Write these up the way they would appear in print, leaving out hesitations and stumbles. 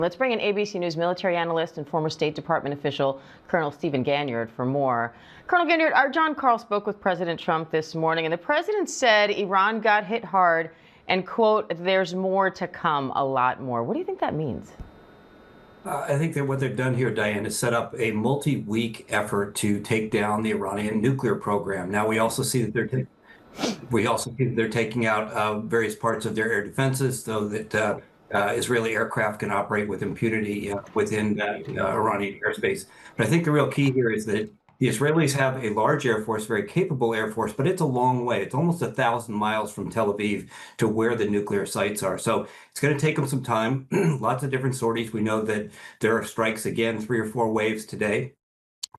Let's bring in ABC News military analyst and former State Department official, Colonel Stephen Ganyard, for more. Colonel Ganyard, our John Carl spoke with President Trump this morning, and the president said Iran got hit hard and, quote, there's more to come, a lot more. What do you think that means? I think that what they've done here, Diane, is set up a multi-week effort to take down the Iranian nuclear program. Now, we also see that they're taking out various parts of their air defenses so that Israeli aircraft can operate with impunity within Iranian airspace. But I think the real key here is that the Israelis have a large air force, very capable air force, but it's a long way. It's almost 1,000 miles from Tel Aviv to where the nuclear sites are. So it's going to take them some time. Lots of different sorties. We know that there are strikes again, 3 or 4 waves today.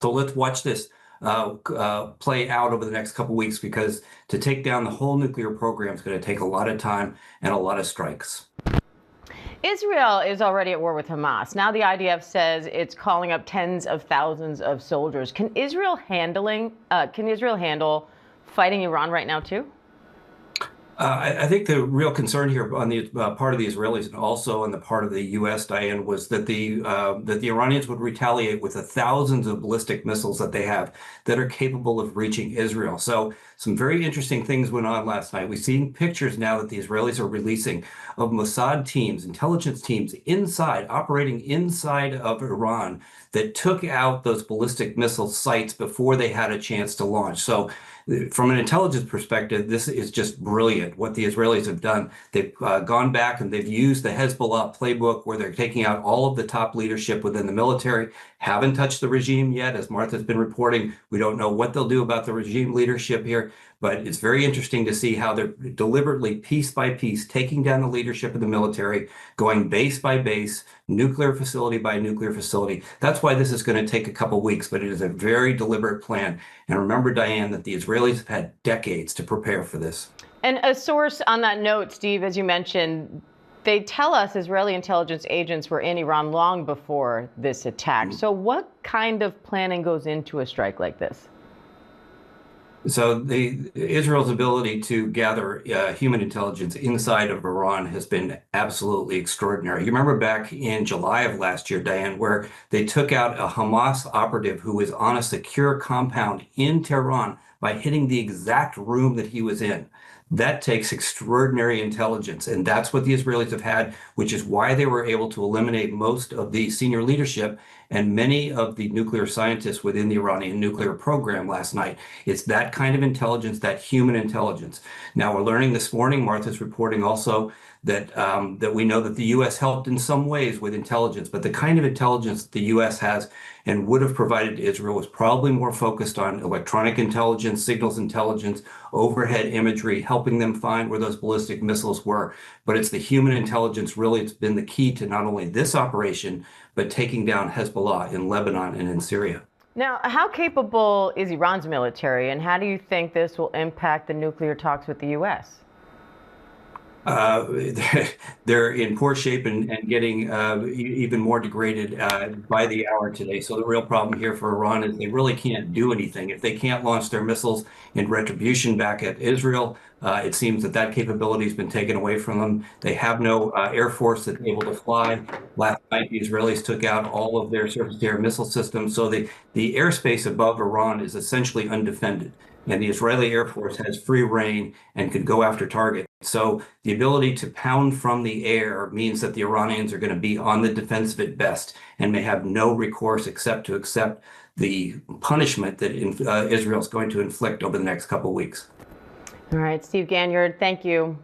So let's watch this play out over the next couple of weeks, because to take down the whole nuclear program is going to take a lot of time and a lot of strikes. Israel is already at war with Hamas. Now the IDF says it's calling up tens of thousands of soldiers. Can Israel handle fighting Iran right now too? I think the real concern here on the part of the Israelis and also on the part of the U.S., Diane, was that the Iranians would retaliate with the thousands of ballistic missiles that they have that are capable of reaching Israel. So some very interesting things went on last night. We've seen pictures now that the Israelis are releasing of Mossad teams, intelligence teams operating inside of Iran that took out those ballistic missile sites before they had a chance to launch. So from an intelligence perspective, this is just brilliant what the Israelis have done. They've gone back and they've used the Hezbollah playbook where they're taking out all of the top leadership within the military, haven't touched the regime yet. As Martha's been reporting, we don't know what they'll do about the regime leadership here, but it's very interesting to see how they're deliberately, piece by piece, taking down the leadership of the military, going base by base, nuclear facility by nuclear facility. That's why this is going to take a couple weeks, but it is a very deliberate plan. And remember, Diane, that the Israelis have had decades to prepare for this. And a source on that note, Steve, as you mentioned, they tell us Israeli intelligence agents were in Iran long before this attack. So what kind of planning goes into a strike like this? So Israel's ability to gather human intelligence inside of Iran has been absolutely extraordinary. You remember back in July of last year, Diane, where they took out a Hamas operative who was on a secure compound in Tehran by hitting the exact room that he was in. That takes extraordinary intelligence, and that's what the Israelis have had, which is why they were able to eliminate most of the senior leadership and many of the nuclear scientists within the Iranian nuclear program last night. It's that kind of intelligence, that human intelligence. Now, we're learning this morning, Martha's reporting also, that we know that the U.S. helped in some ways with intelligence, but the kind of intelligence that the U.S. has and would have provided to Israel was probably more focused on electronic intelligence, signals intelligence, overhead imagery, helping them find where those ballistic missiles were. But it's the human intelligence, really, it's been the key to not only this operation, but taking down Hezbollah in Lebanon and in Syria. Now, how capable is Iran's military, and how do you think this will impact the nuclear talks with the U.S.? They're in poor shape and getting even more degraded by the hour today. So the real problem here for Iran is they really can't do anything. If they can't launch their missiles in retribution back at Israel, it seems that that capability has been taken away from them. They have no air force that's able to fly. Last night, the Israelis took out all of their surface-to-air missile systems. So the airspace above Iran is essentially undefended. And the Israeli Air Force has free reign and could go after targets. So the ability to pound from the air means that the Iranians are going to be on the defensive at best and may have no recourse except to accept the punishment that Israel is going to inflict over the next couple of weeks. All right, Steve Ganyard, thank you.